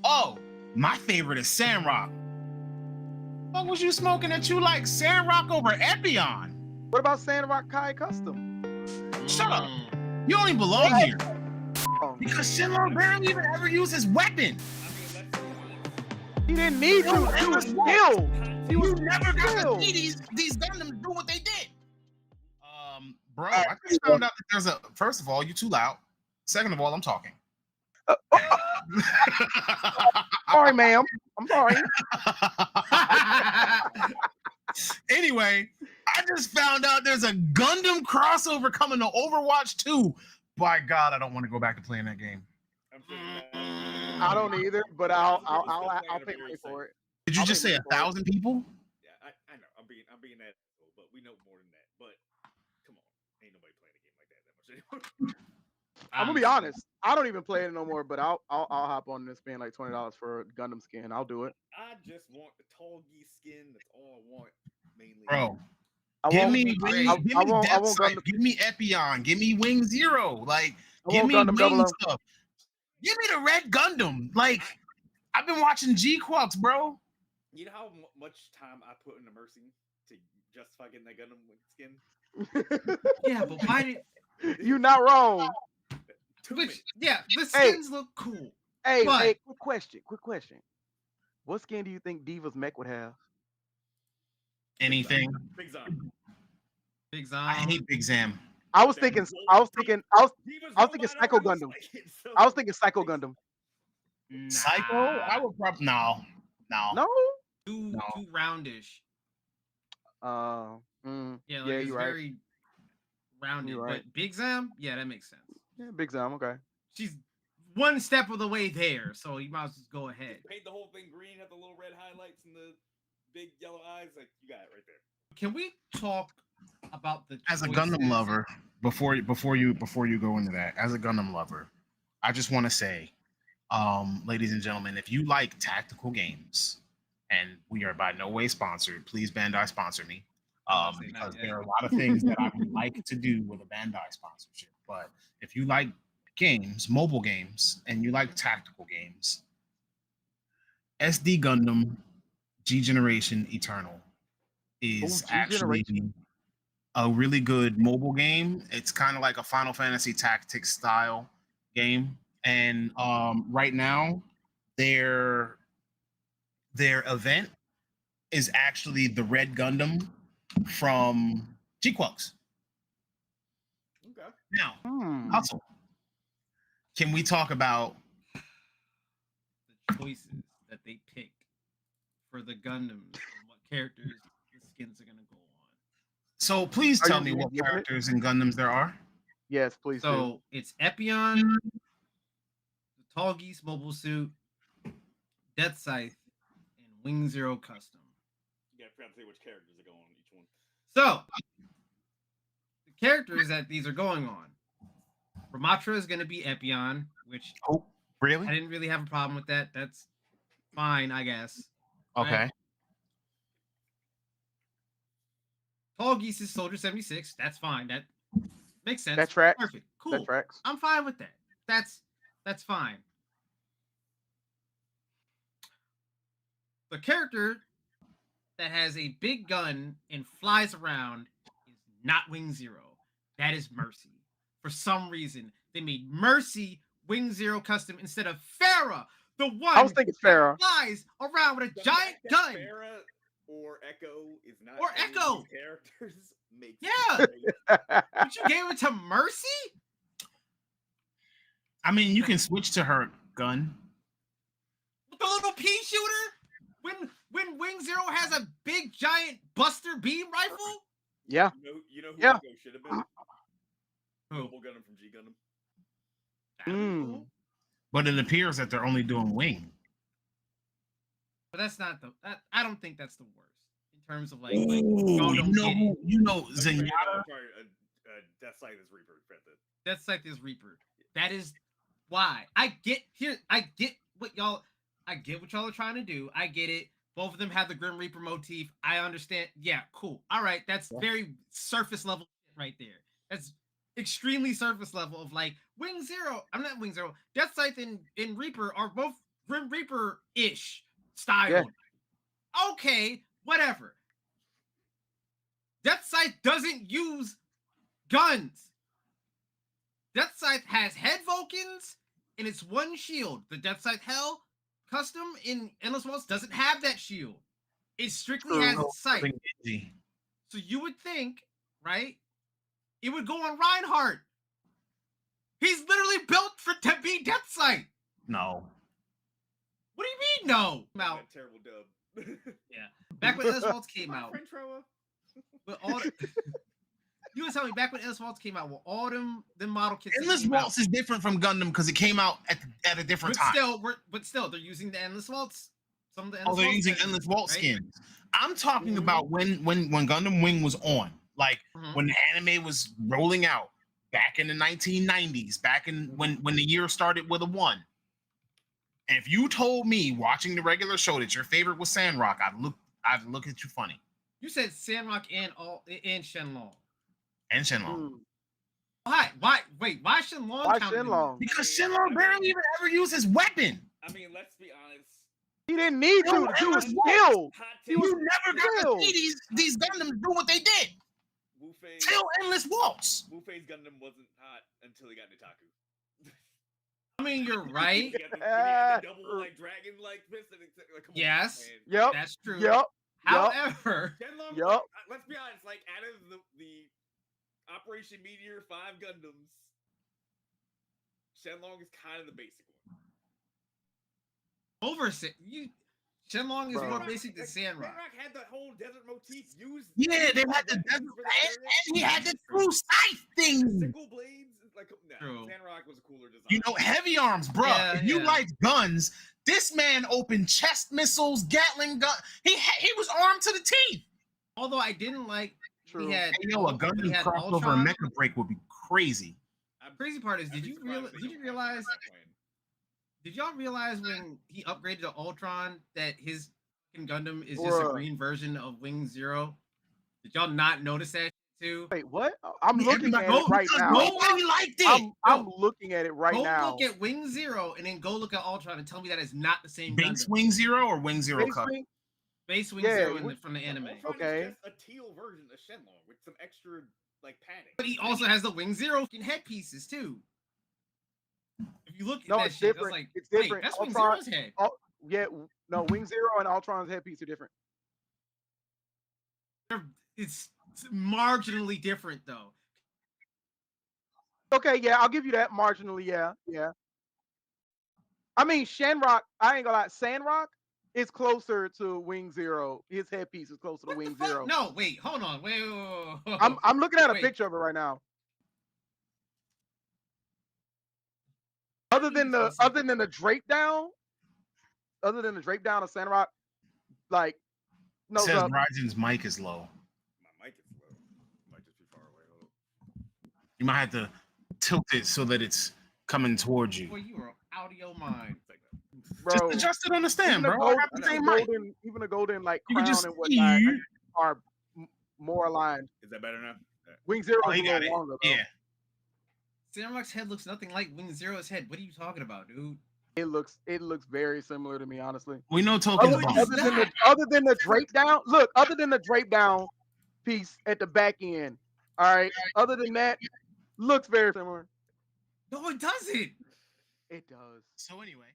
Oh, my favorite is Sandrock. What was you smoking that you like Sandrock over Epion? What about Sandrock Kai Custom? Shut up. You only belong here. Because Shenlong barely even ever used his weapon. He didn't need to. He was skilled. He was never got to see these Gundams do what they did. Bro, I just found out that there's a. First of all, you too loud. Second of all, I'm talking. Sorry, ma'am. I'm sorry. Anyway, I just found out there's a Gundam crossover coming to Overwatch 2. By God, I don't want to go back to playing that game. I don't either, but I'll pay money for it. Did you just say 1,000 people? Yeah, I know. I'm being that, but we know more than that. But come on, ain't nobody playing a game like that much anymore. I'm gonna be honest. I don't even play it no more, but I'll hop on and spend like $20 for a Gundam skin. I'll do it. I just want the Tallgeese skin. That's all I want, mainly. Bro, give me Deathscythe, give me Epion, give me Wing Zero, like give me Wing stuff. Give me the Red Gundam. Like I've been watching G-Qualks, bro. You know how much time I put into Mercy to justify getting that Gundam skin? Yeah, but why did you're not wrong? Yeah, the skins look cool. Hey, quick question. What skin do you think Diva's mech would have? Anything. Big Zam. Big Zam. I hate Big Zam. I was thinking Psycho Gundam. I was thinking Psycho Gundam. Nah. Psycho? I would probably no. Too roundish. Yeah, it's you're very rounded. You're right. But Big Zam, yeah, that makes sense. Yeah, Big Zam, okay. She's one step of the way there, so you might as well go ahead. Paint the whole thing green, have the little red highlights and the big yellow eyes. Like you got it right there. Can we talk about the as a Gundam lover before you go into that? As a Gundam lover, I just want to say, ladies and gentlemen, if you like tactical games, and we are by no way sponsored, please Bandai sponsor me. Because there are a lot of things that I would like to do with a Bandai sponsorship. But if you like games, mobile games, and you like tactical games, SD Gundam G Generation Eternal is actually a really good mobile game. It's kind of like a Final Fantasy Tactics style game. And right now, their event is actually the Red Gundam from G-Qualks. Okay. Now, Hustle. Can we talk about the choices that they pick for the Gundams and what characters the skins are going to go on? So please tell me what characters and Gundams there are. Yes, please. So it's Epion, the Tallgeese mobile suit, Deathscythe, and Wing Zero Custom. Yeah, I forgot to say which characters are going on each one. So the characters that these are going on. Ramatra is going to be Epion, which really? I didn't really have a problem with that. That's fine, I guess. Okay. Right? Tallgeese is Soldier 76. That's fine. That makes sense. That's tracks. Perfect. Cool. That tracks. I'm fine with that. That's fine. The character that has a big gun and flies around is not Wing Zero. That is Mercy. For some reason, they made Mercy Wing Zero Custom instead of Farah, the one I was thinking Farah flies around with a giant gun. Farah or Echo is not. Or Echo characters makes But you gave it to Mercy? I mean, you can switch to her gun. With the little pea shooter? When Wing Zero has a big giant Buster beam rifle? Yeah. You know who Echo should have been? Mobile Gundam from G Gundam. But it appears that they're only doing Wing. But that's not I don't think that's the worst in terms of like you know Zenyatta. Deathscythe is Reaper. Deathscythe is Reaper. That is why I get what y'all are trying to do. I get it. Both of them have the Grim Reaper motif. I understand. Yeah, cool. All right, that's very surface level right there. That's extremely surface level of like Wing Zero. I'm not Wing Zero. Deathscythe and Reaper are both Grim Reaper Reaper-ish style. Okay, whatever. Deathscythe doesn't use guns. Deathscythe has head Vulcans and it's one shield. The Deathscythe Hell custom in Endless Waltz doesn't have that shield. It strictly has sight. So you would think, right? It would go on Reinhardt. He's literally built to be Deathscythe. No. What do you mean, no? That terrible dub. Yeah. Back when Endless Waltz came My out. friend Troa. With all you was telling me back when Endless Waltz came out, with all them model kits. Endless Waltz is different from Gundam because it came out at a different time. But still, they're using the Endless Waltz. Some of the they're using Endless Waltz skins. I'm talking about when Gundam Wing was on, like when the anime was rolling out back in the 1990s, back in when the year started with a 1. And if you told me watching the regular show that your favorite was Sandrock, I'd look at you funny. You said Sandrock and Shenlong. And Shenlong. Why? Wait, why Shenlong? Why Shenlong? Because Shenlong barely even ever used his weapon. I mean, let's be honest. He didn't need to. He was skilled. You never got to see these Gundams do what they did. Till Endless Waltz. Wu-Fei's Gundam wasn't hot until he got Nitaku. I mean, you're right. He had the double like dragon like fist. Like, come yes. on, yep. That's true. Yep. However, Shenlong, yep. Let's be honest. Like out of the Operation Meteor 5 Gundams, Shenlong is kind of the basic one. Shenlong is more basic than Sandrock. Sandrock had that whole desert motif used. Yeah, they had the desert, and he had the true scythe thing. Single blades. Like, no, Sandrock was a cooler design. You know, Heavyarms, bro. Yeah, if you like guns, this man opened chest missiles, Gatling gun. He was armed to the teeth. Although I didn't like, True. A Gundam crossover and Mecha Break would be crazy. Crazy part is, did y'all realize when he upgraded to Ultron that his Gundam is just a green version of Wing Zero? Did y'all not notice that too? Wait, what? I'm looking at it right now. Nobody liked it. I'm looking at it right now. Go look at Wing Zero and then go look at Ultron and tell me that is not the same Base Gundam. Wing Zero or Wing Zero Cup? Base Wing Zero from the anime. Ultron okay. is just a teal version of Shenlong with some extra like padding. But he also has the Wing Zero headpieces too. If you look at No, that it's shit, different. like, It's different. Wait, that's Ultron, Wing Zero's head. Yeah, no, Wing Zero and Ultron's headpiece are different. It's marginally different though. Okay, yeah, I'll give you that marginally. Yeah. I mean, Shenrock. I ain't gonna lie. Sandrock is closer to Wing Zero. His headpiece is closer to Wing Zero. No, wait, hold on. Wait. I'm looking at a picture of it right now. Other than the drape down of Sandrock, like no. Says Ryzen's mic is low. My mic is low. Might just be far away. Hold up. You might have to tilt it so that it's coming towards you. Boy, you are out of your mind. Bro, just adjust it on the stand, bro. I got the same mic. Even the golden like You crown can just and whatnot are more aligned. Is that better now? Wing Zero is he a got little it. longer, though. Yeah. Sandrock's head looks nothing like Wing Zero's head. What are you talking about, dude? It looks very similar to me, honestly. We know Token's Other than the drape down, look, other than the drape down piece at the back end, all right. Other than that, looks very similar. No, it doesn't. It does. So anyway.